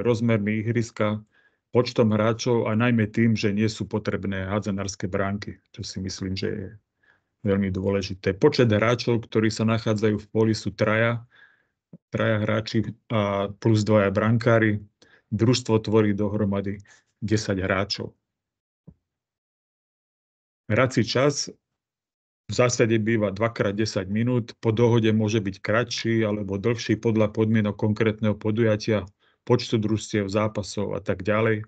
rozmermi ihriska, počtom hráčov a najmä tým, že nie sú potrebné hádzanárske bránky, čo si myslím, že je veľmi dôležité. Počet hráčov, ktorí sa nachádzajú v poli, sú traja hráči a plus dvaja brankári. Družstvo tvorí dohromady 10 hráčov. Hrací čas v zásade býva 2x10 minút, po dohode môže byť kratší alebo dlhší podľa podmienok konkrétneho podujatia, počtu družstiev, zápasov a tak ďalej.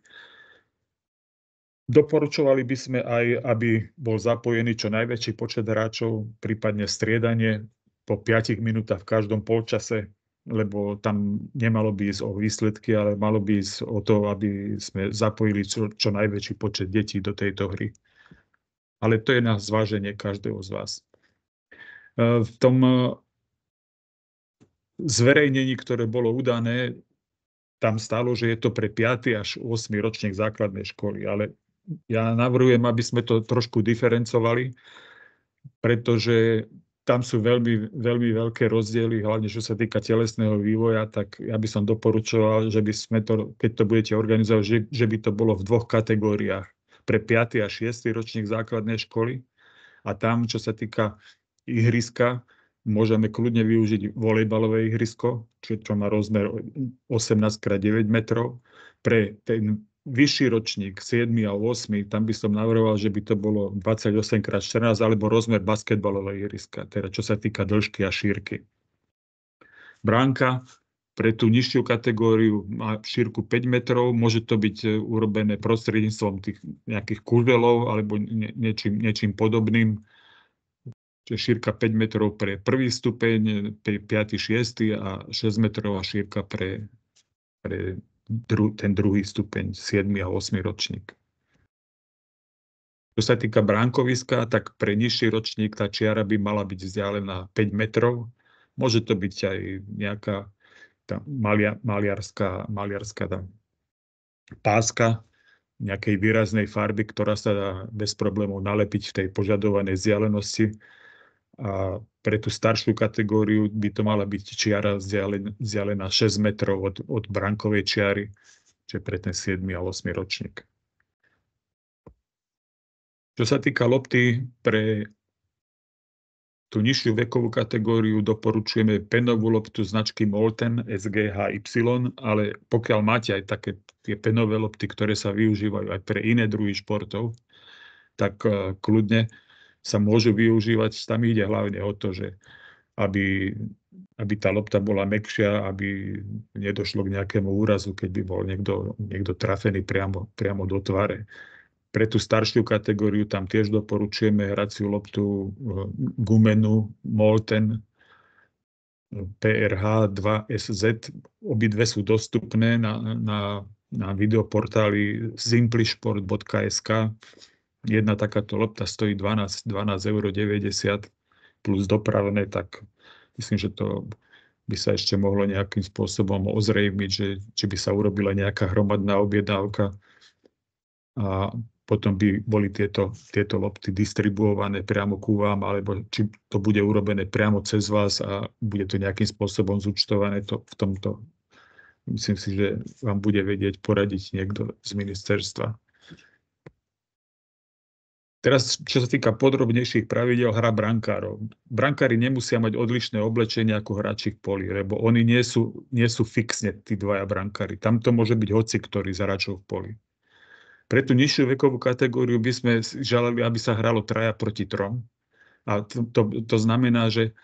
Doporučovali by sme aj, aby bol zapojený čo najväčší počet hráčov, prípadne striedanie po 5 minútach v každom polčase, lebo tam nemalo by ísť o výsledky, ale malo by ísť o to, aby sme zapojili čo najväčší počet detí do tejto hry. Ale to je na zváženie každého z vás. V tom zverejnení, ktoré bolo udané, tam stálo, že je to pre 5. až 8. ročník základnej školy, ale ja navrhujem, aby sme to trošku diferencovali, pretože tam sú veľmi, veľmi veľké rozdiely, hlavne čo sa týka telesného vývoja, tak ja by som doporučoval, že by sme to, keď to budete organizovať, že by to bolo v 2 kategóriách. Pre 5. a 6. ročník základnej školy a tam, čo sa týka ihriska, môžeme kľudne využiť volejbalové ihrisko, čo má rozmer 18x9 metrov. Pre ten vyšší ročník, 7. a 8., tam by som navrhoval, že by to bolo 28x14 alebo rozmer basketbalového ihriska, teda čo sa týka dĺžky a šírky. Bránka pre tú nižšiu kategóriu má šírku 5 metrov, môže to byť urobené prostredníctvom tých nejakých kuželov alebo niečím podobným. Čiže šírka 5 metrov pre 1. stupeň, 5., 6. a 6 metrová šírka pre ten 2. stupeň, 7. a 8. ročník. Čo sa týka bránkoviska, tak pre nižší ročník tá čiara by mala byť vzdialená 5 metrov. Môže to byť aj nejaká tá maliarská páska nejakej výraznej farby, ktorá sa dá bez problémov nalepiť v tej požadovanej vzdialenosti. A pre tú staršiu kategóriu by to mala byť čiara vzdialená 6 metrov od bránkovej čiary, čiže pre ten 7. a 8. ročník. Čo sa týka lopty, pre tú nižšiu vekovú kategóriu doporučujeme penovú loptu značky Molten SGHY, ale pokiaľ máte aj také tie penové lopty, ktoré sa využívajú aj pre iné druhy športov, tak kľudne sa môžu využívať. Tam ide hlavne o to, že aby tá lopta bola mäkšia, aby nedošlo k nejakému úrazu, keď by bol niekto trafený priamo do tváre. Pre tú staršiu kategóriu tam tiež doporučujeme hraciu loptu gumenú Molten PRH 2SZ. Obidve sú dostupné na videoportáli simplisport.sk. Jedna takáto lopta stojí 12,90 € plus dopravné, tak myslím, že to by sa ešte mohlo nejakým spôsobom ozrejmiť, že či by sa urobila nejaká hromadná objednávka a potom by boli tieto lopty distribuované priamo ku vám, alebo či to bude urobené priamo cez vás a bude to nejakým spôsobom zúčtované v tomto. Myslím si, že vám bude vedieť poradiť niekto z ministerstva. Teraz, čo sa týka podrobnejších pravidiel hra brankárov. Brankári nemusia mať odlišné oblečenie ako hráči v poli, lebo oni nie sú fixne tí dvaja brankári. Tam to môže byť hociktorý z hráčov v poli. Pre tú nižšiu vekovú kategóriu by sme želali, aby sa hralo 3 proti 3. A to znamená, že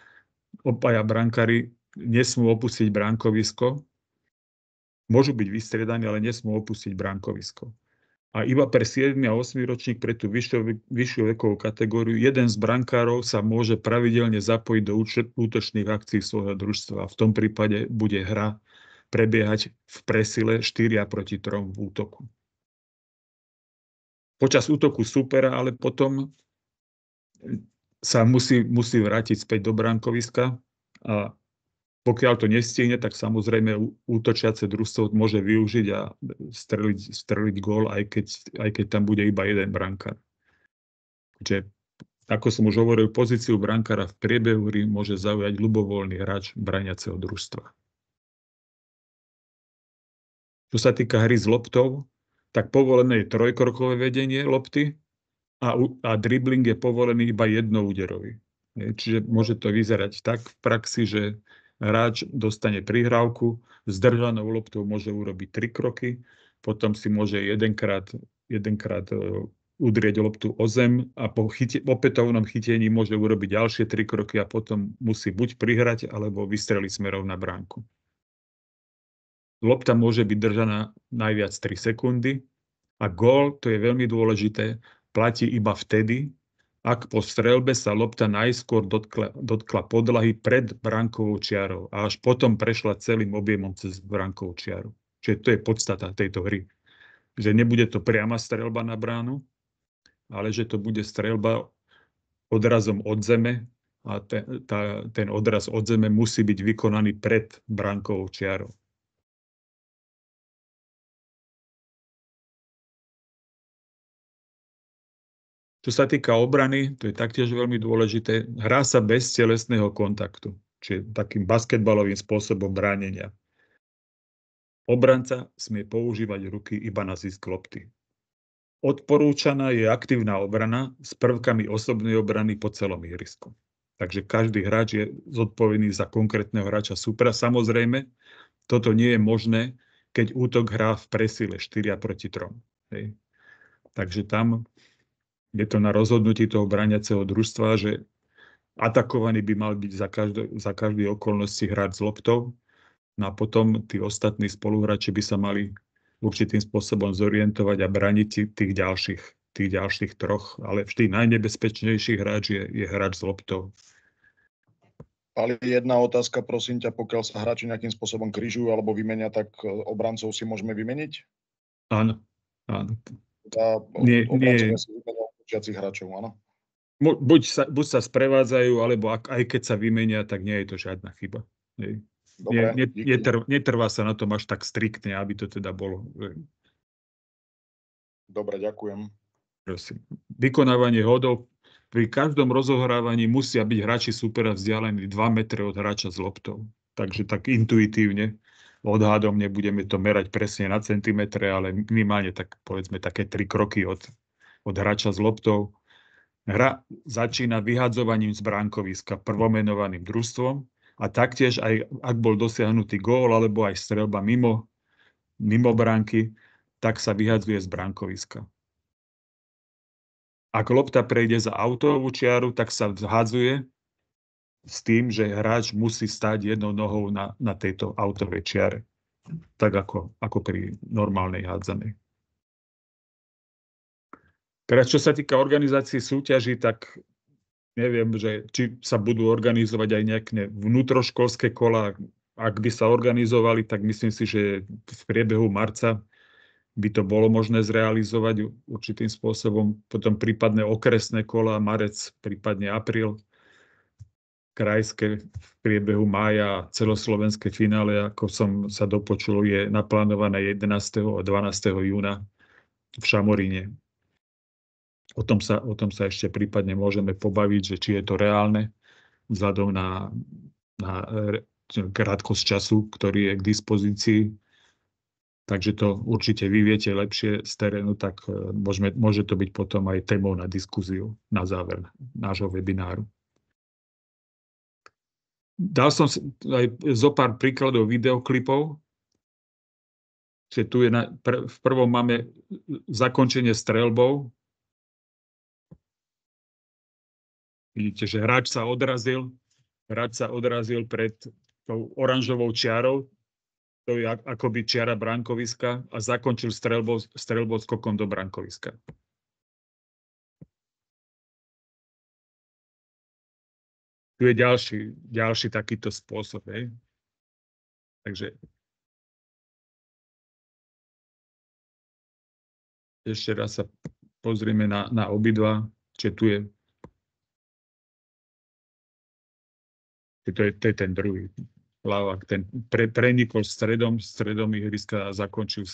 obaja brankári nesmú opustiť bránkovisko. Môžu byť vystriedaní, ale nesmú opustiť bránkovisko. A iba pre 7. a 8. ročník, pre tú vyššiu vekovú kategóriu, jeden z brankárov sa môže pravidelne zapojiť do útočných akcií svojho družstva. V tom prípade bude hra prebiehať v presile 4 proti 3 v útoku. Počas útoku supera, ale potom sa musí vrátiť späť do bránkoviska a pokiaľ to nestihne, tak samozrejme útočiace družstvo môže využiť a streliť gól, aj keď tam bude iba jeden brankár. Čiže, ako som už hovoril, pozíciu brankára v priebehu hry môže zaujať ľubovoľný hráč brániaceho družstva. Čo sa týka hry s loptou, tak povolené je trojkrokové vedenie lopty a dribling je povolený iba jednoúderový. Čiže môže to vyzerať tak v praxi, že hráč dostane prihrávku, s držanou loptou môže urobiť 3 kroky, potom si môže jedenkrát udrieť loptu o zem a po opätovnom chytení môže urobiť ďalšie 3 kroky a potom musí buď prihrať, alebo vystreliť smerom na bránku. Lopta môže byť držaná najviac 3 sekundy a gól, to je veľmi dôležité, platí iba vtedy, ak po streľbe sa lopta najskôr dotkla podlahy pred bránkovou čiarou a až potom prešla celým objemom cez bránkovú čiaru. Čiže to je podstata tejto hry. Že nebude to priama streľba na bránu, ale že to bude streľba odrazom od zeme a ten odraz od zeme musí byť vykonaný pred bránkovou čiarou. Čo sa týka obrany, to je taktiež veľmi dôležité, hrá sa bez telesného kontaktu, čiže takým basketbalovým spôsobom bránenia. Obranca smie používať ruky iba na zisk lopty. Odporúčaná je aktívna obrana s prvkami osobnej obrany po celom ihrisku. Takže každý hráč je zodpovedný za konkrétneho hráča supera. Samozrejme, toto nie je možné, keď útok hrá v presile 4-3. Hej. Takže tam je to na rozhodnutí toho brániaceho družstva, že atakovaný by mal byť za každej okolnosti hrať s loptou, no a potom tí ostatní spoluhráči by sa mali určitým spôsobom zorientovať a braniť tých ďalších troch, ale vždy najnebezpečnejší hráč je hráč s loptou. Ale jedna otázka, prosím ťa, pokiaľ sa hráči nejakým spôsobom križujú alebo vymenia, tak obrancov si môžeme vymeniť? Áno. Obrancovia si vymenia učiacich hráčov, áno? Buď sa sprevádzajú, alebo aj keď sa vymenia, tak nie je to žiadna chyba. Dobre, netrvá sa na tom až tak striktne, aby to teda bolo. Dobre, ďakujem. Prosím. Vykonávanie hodov. Pri každom rozohrávaní musia byť hráči supera vzdialení 2 metre od hráča s loptou. Takže tak intuitívne odhadom nebudeme to merať presne na centimetre, ale minimálne tak povedzme také 3 kroky od hráča s loptou. Hra začína vyhadzovaním z bránkoviska prvomenovaným družstvom a taktiež aj ak bol dosiahnutý gól alebo aj streľba mimo bránky, tak sa vyhadzuje z bránkoviska. Ak lopta prejde za autovú čiaru, tak sa vhadzuje s tým, že hráč musí stáť jednou nohou na tejto autovej čiare. Tak ako pri normálnej hádzanej. Teraz, čo sa týka organizácie súťaží, tak neviem, že či sa budú organizovať aj nejaké vnútroškolské kola. Ak by sa organizovali, tak myslím si, že v priebehu marca by to bolo možné zrealizovať určitým spôsobom. Potom prípadne okresné kola, marec, prípadne apríl. Krajské v priebehu mája, celoslovenské finále, ako som sa dopočul, je naplánované 11. a 12. júna v Šamoríne. O tom sa ešte prípadne môžeme pobaviť, že či je to reálne vzhľadom na krátkosť času, ktorý je k dispozícii. Takže to určite vy viete lepšie z terénu, tak môže to byť potom aj témou na diskuziu na záver nášho webináru. Dal som aj zo pár príkladov videoklipov. Čiže tu je v prvom máme zakončenie streľbou. Vidíte, že hráč sa odrazil pred tou oranžovou čiarou, to je akoby čiara bránkoviska, a zakončil streľbou skokom do bránkoviska. Tu je ďalší takýto spôsob. Takže ešte raz sa pozrieme na obidva, čiže tu je to je ten druhý plavák, ten prenikol stredom ihriska a zakončil.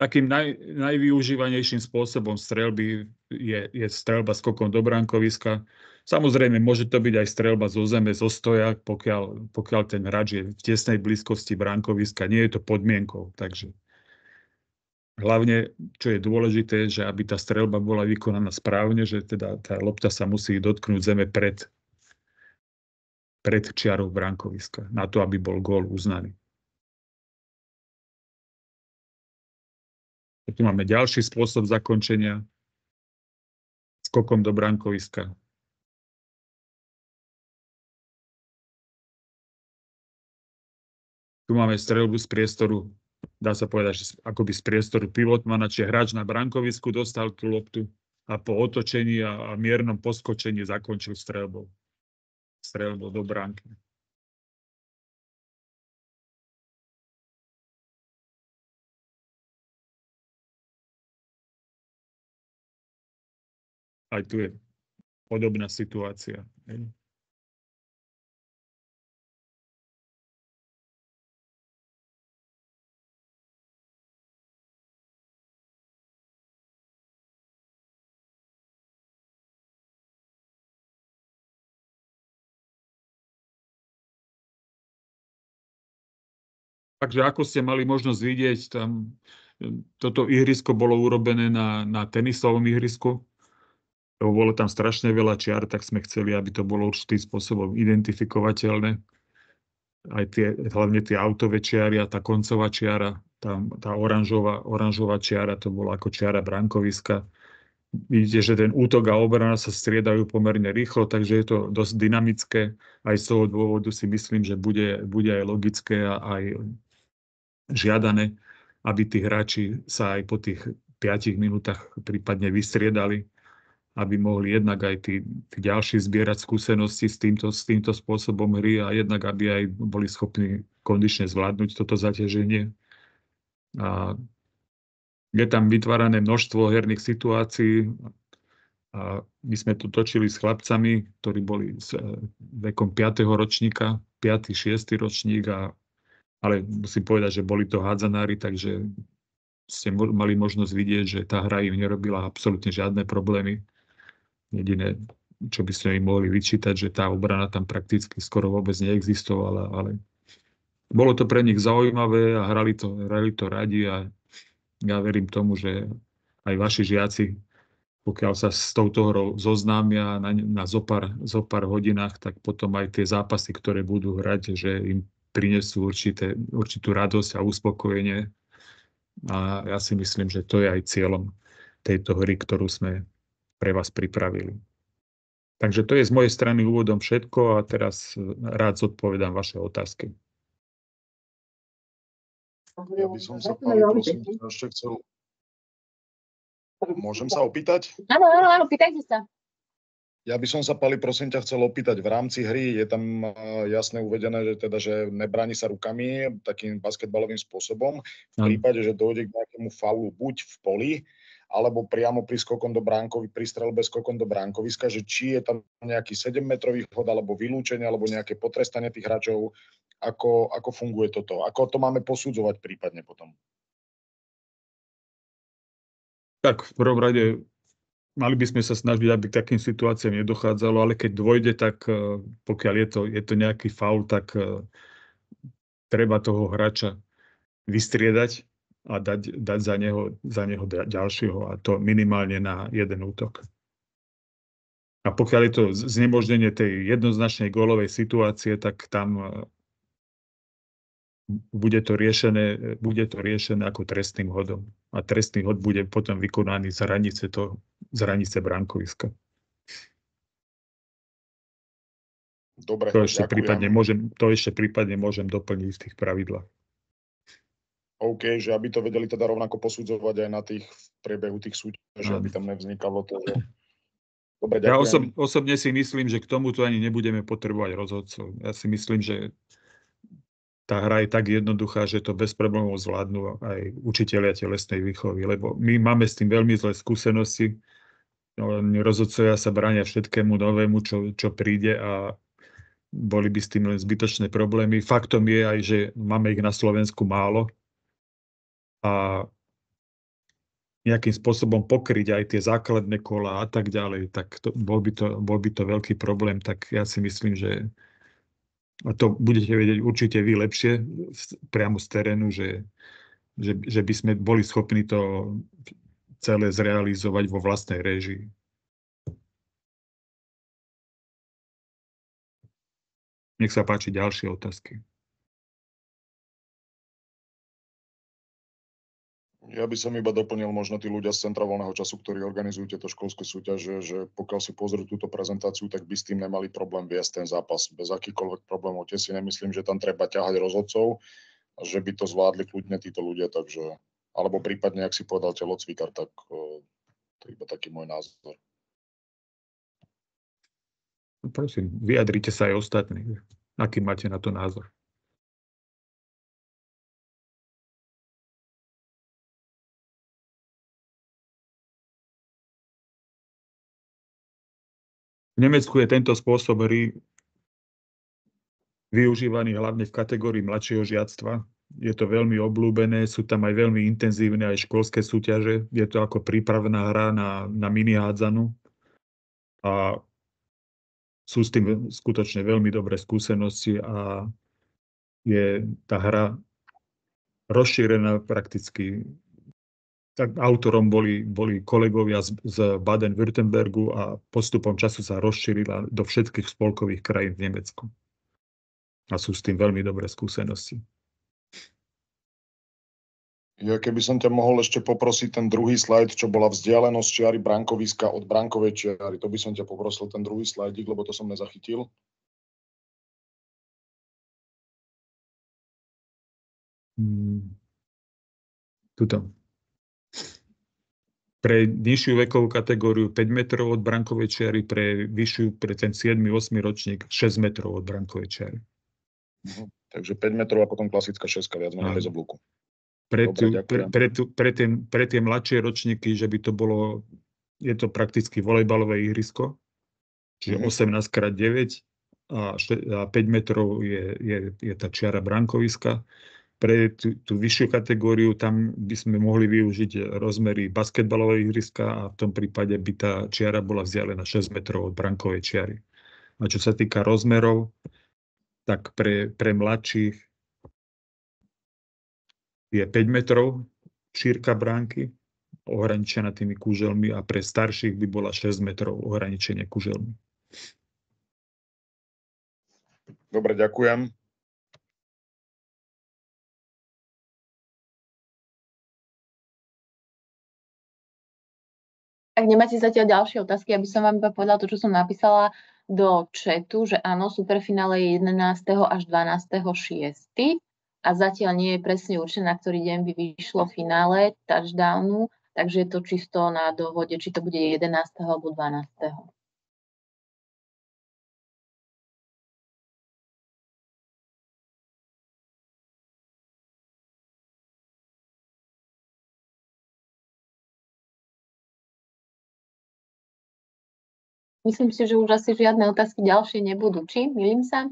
Takým najvyužívanejším spôsobom streľby je streľba skokom do bránkoviska. Samozrejme, môže to byť aj streľba zo zeme, zo stoja, pokiaľ ten hráč je v tesnej blízkosti bránkoviska. Nie je to podmienkou. Takže hlavne, čo je dôležité, že aby tá streľba bola vykonaná správne, že teda tá lopta sa musí dotknúť zeme pred čiarou bránkoviska, na to, aby bol gól uznaný. Tu máme ďalší spôsob zakončenia skokom do bránkoviska. Tu máme streľbu z priestoru, dá sa povedať, že akoby z priestoru pivotmana, čiže hráč na bránkovisku dostal tú loptu a po otočení a miernom poskočení zakončil streľbou do bránky. Aj tu je podobná situácia. Takže ako ste mali možnosť vidieť, tam toto ihrisko bolo urobené na tenisovom ihrisku. Bolo tam strašne veľa čiar, tak sme chceli, aby to bolo určitým spôsobom identifikovateľné. Aj hlavne tie autové čiary a tá koncová čiara, tá oranžová čiara, to bola ako čiara bránkoviska. Vidíte, že ten útok a obrana sa striedajú pomerne rýchlo, takže je to dosť dynamické. Aj z toho dôvodu si myslím, že bude aj logické a aj žiadané, aby tí hráči sa aj po tých 5 minútach prípadne vystriedali, aby mohli jednak aj tí ďalší zbierať skúsenosti s týmto spôsobom hry a jednak aby aj boli schopní kondične zvládnuť toto zaťaženie. A je tam vytvárané množstvo herných situácií a my sme tu točili s chlapcami, ktorí boli s vekom 5. ročníka, 5., 6. ročník, ale musím povedať, že boli to hádzanári, takže ste mali možnosť vidieť, že tá hra im nerobila absolútne žiadne problémy. Jediné, čo by sme im mohli vyčítať, že tá obrana tam prakticky skoro vôbec neexistovala, ale bolo to pre nich zaujímavé a hrali to radi a ja verím tomu, že aj vaši žiaci, pokiaľ sa s touto hrou zoznámia na zopár hodinách, tak potom aj tie zápasy, ktoré budú hrať, že im prinesú určitú radosť a uspokojenie. A ja si myslím, že to je aj cieľom tejto hry, ktorú sme pre vás pripravili. Takže to je z mojej strany úvodom všetko a teraz rád zodpovedám vaše otázky. Ja by som sa, Pali, prosím, ešte chcel... Môžem sa opýtať? Áno, pýtajte sa. Ja by som sa, Pali, prosím ťa, chcel opýtať, v rámci hry je tam jasne uvedené, že nebráni sa rukami takým basketbalovým spôsobom. V prípade, že dojde k nejakému faulu buď v poli, alebo priamo pri streľbe skokom do bránkoviska, že či je tam nejaký 7-metrový hod, alebo vylúčenie, alebo nejaké potrestanie tých hráčov, ako funguje toto? Ako to máme posudzovať prípadne potom? Tak v prvom rade mali by sme sa snažiť, aby k takým situáciám nedochádzalo, ale keď dôjde, tak pokiaľ je to nejaký faul, tak treba toho hráča vystriedať a dať za neho ďalšieho, a to minimálne na jeden útok. A pokiaľ je to znemožnenie tej jednoznačnej gólovej situácie, tak tam bude to riešené ako trestným hodom. A trestný hod bude potom vykonaný z hranice bránkoviska. Dobre, to ešte prípadne môžem doplniť v tých pravidlách. OK, že aby to vedeli teda rovnako posudzovať aj na v priebehu tých súťaží, aby tam nevznikalo to, že... Dobre, ďakujem. Ja osobne si myslím, že k tomuto ani nebudeme potrebovať rozhodcov. Ja si myslím, že tá hra je tak jednoduchá, že to bez problémov zvládnu aj učitelia telesnej výchovy, lebo my máme s tým veľmi zlé skúsenosti. Rozhodcovia sa bránia všetkému novému, čo príde, a boli by s tým len zbytočné problémy. Faktom je aj, že máme ich na Slovensku málo a nejakým spôsobom pokryť aj tie základné kola a tak ďalej, tak bol by to veľký problém. Tak ja si myslím, že a to budete vedieť určite vy lepšie priamo z terénu, že by sme boli schopní to celé zrealizovať vo vlastnej réžii. Nech sa páči ďalšie otázky. Ja by som iba doplnil možno tí ľudia z Centra voľného času, ktorí organizujú tieto školské súťaže, že pokiaľ si pozrú túto prezentáciu, tak by s tým nemali problém viesť ten zápas bez akýchkoľvek problémov. Tie si nemyslím, že tam treba ťahať rozhodcov a že by to zvládli kľudne títo ľudia, takže alebo prípadne, ak si povedal telocvikár, tak to je iba taký môj názor. Prosím, vyjadrite sa aj ostatní. Aký máte na to názor? V Nemecku je tento spôsob hry využívaný hlavne v kategórii mladšieho žiactva. Je to veľmi obľúbené, sú tam aj veľmi intenzívne aj školské súťaže. Je to ako prípravná hra na mini hádzanu. A sú s tým skutočne veľmi dobré skúsenosti a je tá hra rozšírená prakticky. Tak autorom boli kolegovia z Baden-Württembergu a postupom času sa rozšírila do všetkých spolkových krajín v Nemecku. A sú s tým veľmi dobré skúsenosti. Ja keby som ťa mohol ešte poprosiť ten druhý slajd, čo bola vzdialenosť čiary brankoviska od brankovej čiary. To by som ťa poprosil ten druhý slajdík, lebo to som nezachytil. Tuto. Pre nižšiu vekovú kategóriu 5 metrov od brankovej čiary, pre ten 7. 8. ročník 6 metrov od brankovej čiary. Takže 5 metrov a potom klasická 6, viac menej bez oblúku. Pre tie mladšie ročníky, že by to bolo, je to prakticky volejbalové ihrisko, čiže 18x9 a 5 metrov je tá čiara brankoviska. Pre tú vyššiu kategóriu tam by sme mohli využiť rozmery basketbalového ihriska a v tom prípade by tá čiara bola vzdialená 6 metrov od brankovej čiary. A čo sa týka rozmerov, tak pre mladších je 5 metrov šírka bránky, ohraničená tými kuželmi, a pre starších by bola 6 metrov ohraničenie kuželmi. Dobre, ďakujem. Ak nemáte zatiaľ ďalšie otázky, aby som vám iba povedala to, čo som napísala do chatu, že áno, superfinále je 11. až 12.6. a zatiaľ nie je presne určené, na ktorý deň by vyšlo finále touchdownu, takže je to čisto na dohode, či to bude 11. alebo 12. Myslím si, že už asi žiadne otázky ďalšie nebudú. Či? Milím sa?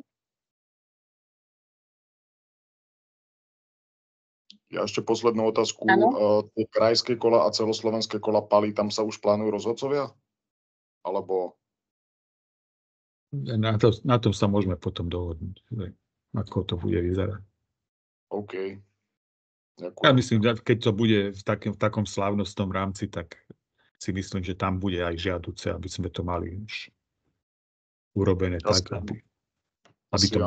Ja ešte poslednú otázku. Tie krajské kola a celoslovenské kola PALI, tam sa už plánujú rozhodcovia? Alebo... Na tom sa môžeme potom dohodnúť, ako to bude vyzerať. OK. Ďakujem. Ja myslím, že keď to bude v takom slávnostnom rámci, tak si myslím, že tam bude aj žiaduce, aby sme to mali už urobené tak, aby to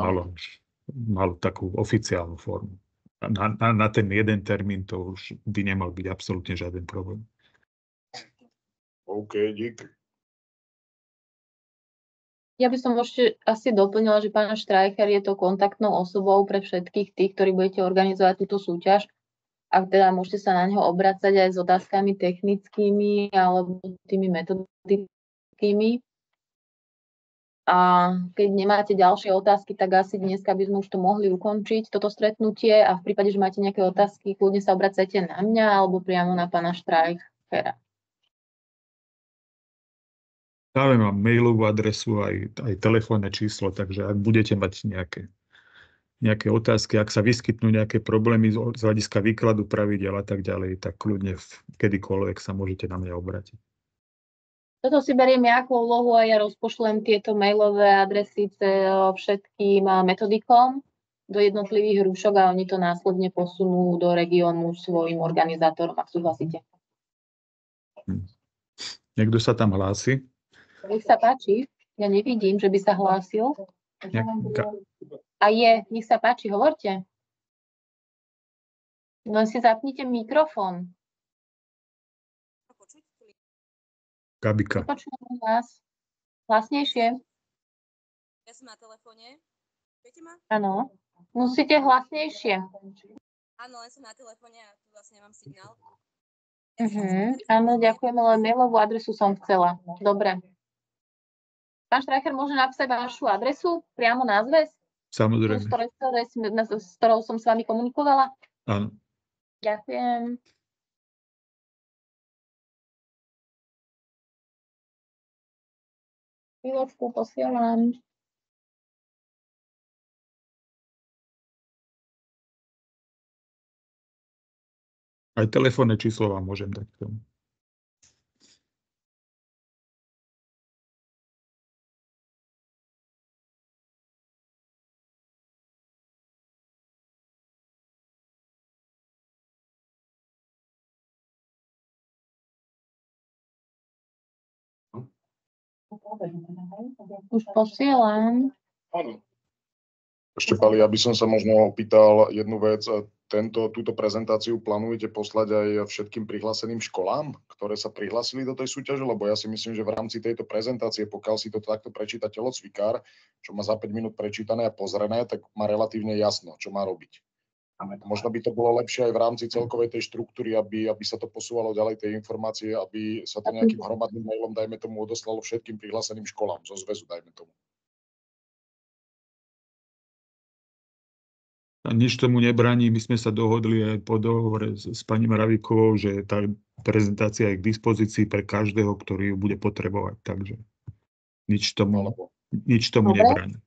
malo takú oficiálnu formu. Na ten jeden termín to už by nemal byť absolútne žiaden problém. OK, dík. Ja by som ešte asi doplnila, že pán Štrájcher je to kontaktnou osobou pre všetkých tých, ktorí budete organizovať túto súťaž. A teda môžete sa na neho obracať aj s otázkami technickými alebo tými metodickými. A keď nemáte ďalšie otázky, tak asi dneska by sme už to mohli ukončiť, toto stretnutie. A v prípade, že máte nejaké otázky, kľudne sa obracajte na mňa alebo priamo na pána Štrájchera. Dáme vám mailovú adresu aj telefónne číslo, takže ak budete mať nejaké nejaké otázky, ak sa vyskytnú nejaké problémy z hľadiska výkladu pravidel a tak ďalej, tak kľudne kedykoľvek sa môžete na mňa obrátiť. Toto si beriem ja ako úlohu a ja rozpošlem tieto mailové adresy všetkým metodikom do jednotlivých rúšok a oni to následne posunú do regiónu svojim organizátorom, ak súhlasíte. Niekto sa tam hlási? Nech sa páči, ja nevidím, že by sa hlásil. A nech sa páči, hovorte. Len si zapnite mikrofón. Gabika. Nepočujem vás. Hlasnejšie. Ja som na telefóne. Viete ma? Áno. Musíte hlasnejšie. Áno, len som na telefóne a tu vlastne nemám signál. Áno, ďakujem, ale mailovú adresu som chcela. Dobre. Pán Streicher, môže napísať vašu adresu priamo na zväz? Samozrejme. S ktorou som s vami komunikovala? Áno. Ďakujem. Chvíľočku posielam. Aj telefónne číslo vám môžem dať k tomu. Už posielam. Áno. Ešte, Pali, ja by som sa možno opýtal jednu vec. Túto prezentáciu plánujete poslať aj všetkým prihláseným školám, ktoré sa prihlásili do tej súťaže? Lebo ja si myslím, že v rámci tejto prezentácie, pokiaľ si to takto prečíta telocvikár, čo má za 5 minút prečítané a pozrené, tak má relatívne jasno, čo má robiť. Možno by to bolo lepšie aj v rámci celkovej tej štruktúry, aby sa to posúvalo ďalej tej informácie, aby sa to nejakým hromadným mailom, dajme tomu, odoslalo všetkým prihláseným školám zo zväzu, dajme tomu. A nič tomu nebráni, my sme sa dohodli aj po dohovore s pani Mravíkovou, že tá prezentácia je k dispozícii pre každého, ktorý ju bude potrebovať, takže nič tomu nebráni.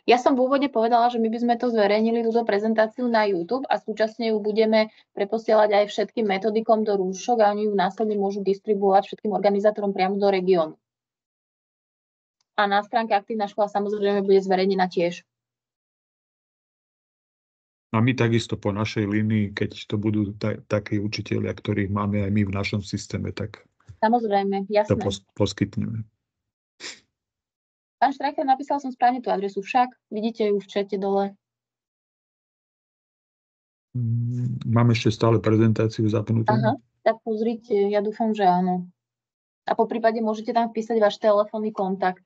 Ja som v úvode povedala, že my by sme to zverejnili, túto prezentáciu na YouTube a súčasne ju budeme preposielať aj všetkým metodikom do rúšok a oni ju následne môžu distribuovať všetkým organizátorom priamo do regiónu. A na stránke Aktívna škola samozrejme bude zverejnená tiež. A my takisto po našej línii, keď to budú takí učitelia, ktorých máme aj my v našom systéme, tak samozrejme, jasné. To poskytneme. Pán Streicher, napísal som správne tú adresu však. Vidíte ju v čete dole. Mám ešte stále prezentáciu zapnutú. Aha, tak pozrite, ja dúfam, že áno. A po prípade môžete tam vpísať váš telefónny kontakt.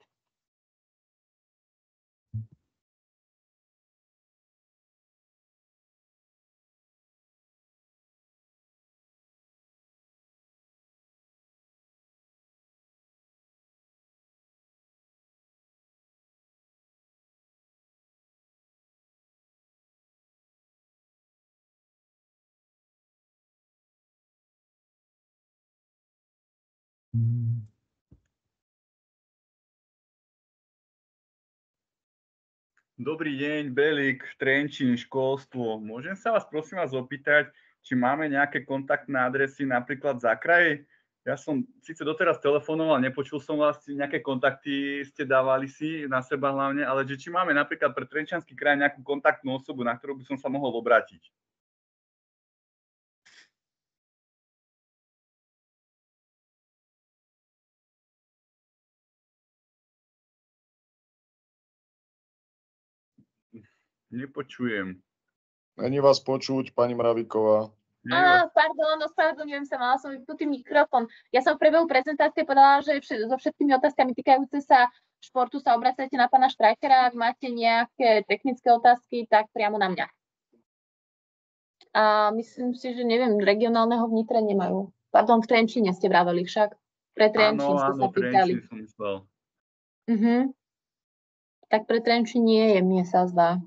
Dobrý deň, Belík, Trenčín, školstvo. Môžem sa vás prosím vás opýtať, či máme nejaké kontaktné adresy napríklad za kraje? Ja som síce doteraz telefonoval, nepočul som vás, nejaké kontakty ste dávali si na seba hlavne, ale či máme napríklad pre Trenčiansky kraj nejakú kontaktnú osobu, na ktorú by som sa mohol obrátiť? Nepočujem. Není vás počuť, pani Mravíková. Pardon, ospravedlňujem sa, mala som vypnutý mikrofón. Ja som v priebehu prezentácie povedala, že so všetkými otázkami týkajúce sa športu sa obracajte na pána Streichera. Ak máte nejaké technické otázky, tak priamo na mňa. A myslím si, že neviem, regionálneho vnitre nemajú. Pardon, v Trenčíne ste vraveli však. Pre Trenčín ste sa pýtali. Trenčín som myslel. Tak pre Trenčín nie je, mne sa zdá.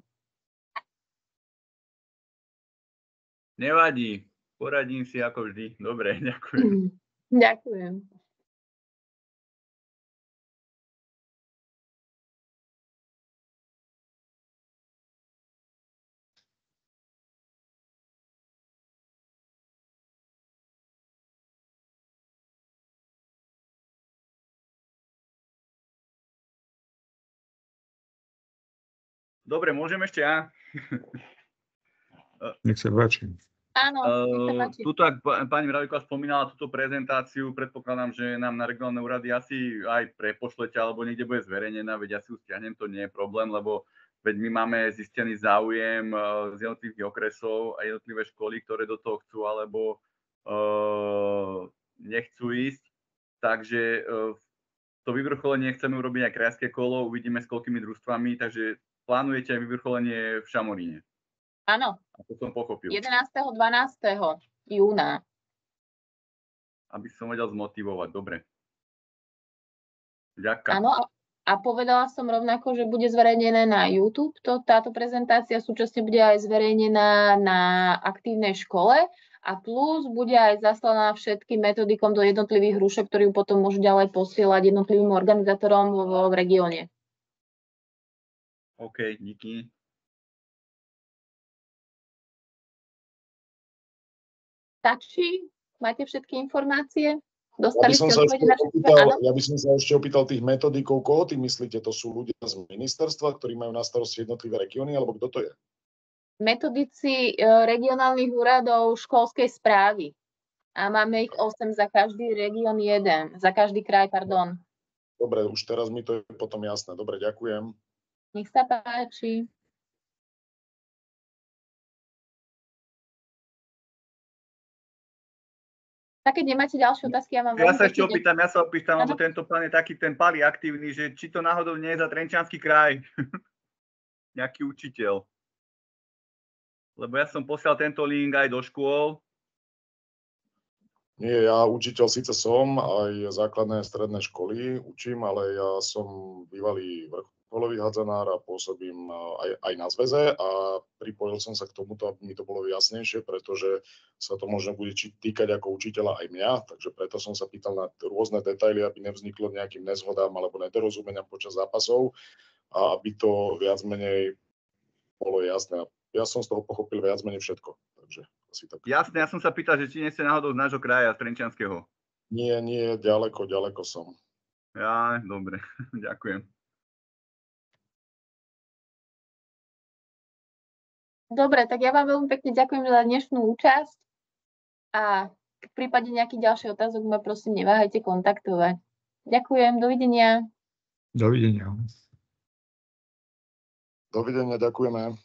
Nevadí, poradím si ako vždy. Dobre, ďakujem. Ďakujem. Dobre, môžem ešte ja? Nech sa páči. Áno, nech sa páči. Tuto, ak pani Mravíková spomínala túto prezentáciu, predpokladám, že nám na regionálne úrady asi aj prepošlete, alebo niekde bude zverejnená, veď ja si ju stiahnem, to nie je problém, lebo veď my máme zistený záujem z jednotlivých okresov a jednotlivé školy, ktoré do toho chcú alebo nechcú ísť. Takže to vyvrcholenie chceme urobiť aj krajské kolo, uvidíme s koľkými družstvami, takže plánujete aj vyvrcholenie v Šamoríne. Áno. Ako som pochopil. 11. 12. júna. Aby som vedel zmotivovať, dobre. Ďakujem. Áno, a povedala som rovnako, že bude zverejnené na YouTube. Táto prezentácia súčasne bude aj zverejnená na aktívnej škole a plus bude aj zaslaná všetkým metodikom do jednotlivých rúšok, ktorí potom môžu ďalej posielať jednotlivým organizátorom v regióne. OK, díky. Stačí? Máte všetky informácie? Ja by som sa ešte opýtal tých metodikov, koho ty myslíte? To sú ľudia z ministerstva, ktorí majú na starosti jednotlivé regióny, alebo kto to je? Metodici regionálnych úradov školskej správy. A máme ich 8 za každý región 1, za každý kraj, pardon. Dobre, už teraz mi to je potom jasné. Dobre, ďakujem. Nech sa páči. Tak keď nemáte ďalšie otázky, ja vám Ja sa opýtam, lebo tento pán je taký ten pali aktívny, že či to náhodou nie je za Trenčiansky kraj. Nejaký učiteľ. Lebo ja som posielal tento link aj do škôl. Nie, ja učiteľ síce som, aj základné a stredné školy učím, ale ja som bývalý vrcholový hadzanár a pôsobím aj na zväze a pripojil som sa k tomuto, aby mi to bolo jasnejšie, pretože sa to možno bude týkať ako učiteľa aj mňa, takže preto som sa pýtal na rôzne detaily, aby nevzniklo nejakým nezhodám alebo nedorozumeniam počas zápasov a aby to viac menej bolo jasné. Ja som z toho pochopil viac menej všetko, takže asi tak. Jasné, ja som sa pýtal, že či nie ste náhodou z nášho kraja, z Trenčianskeho. Nie, ďaleko som. Ja, dobre, ďakujem. Dobre, tak ja vám veľmi pekne ďakujem za dnešnú účasť a v prípade nejakých ďalších otázok ma prosím neváhajte kontaktovať. Ďakujem, dovidenia. Dovidenia. Dovidenia, ďakujeme.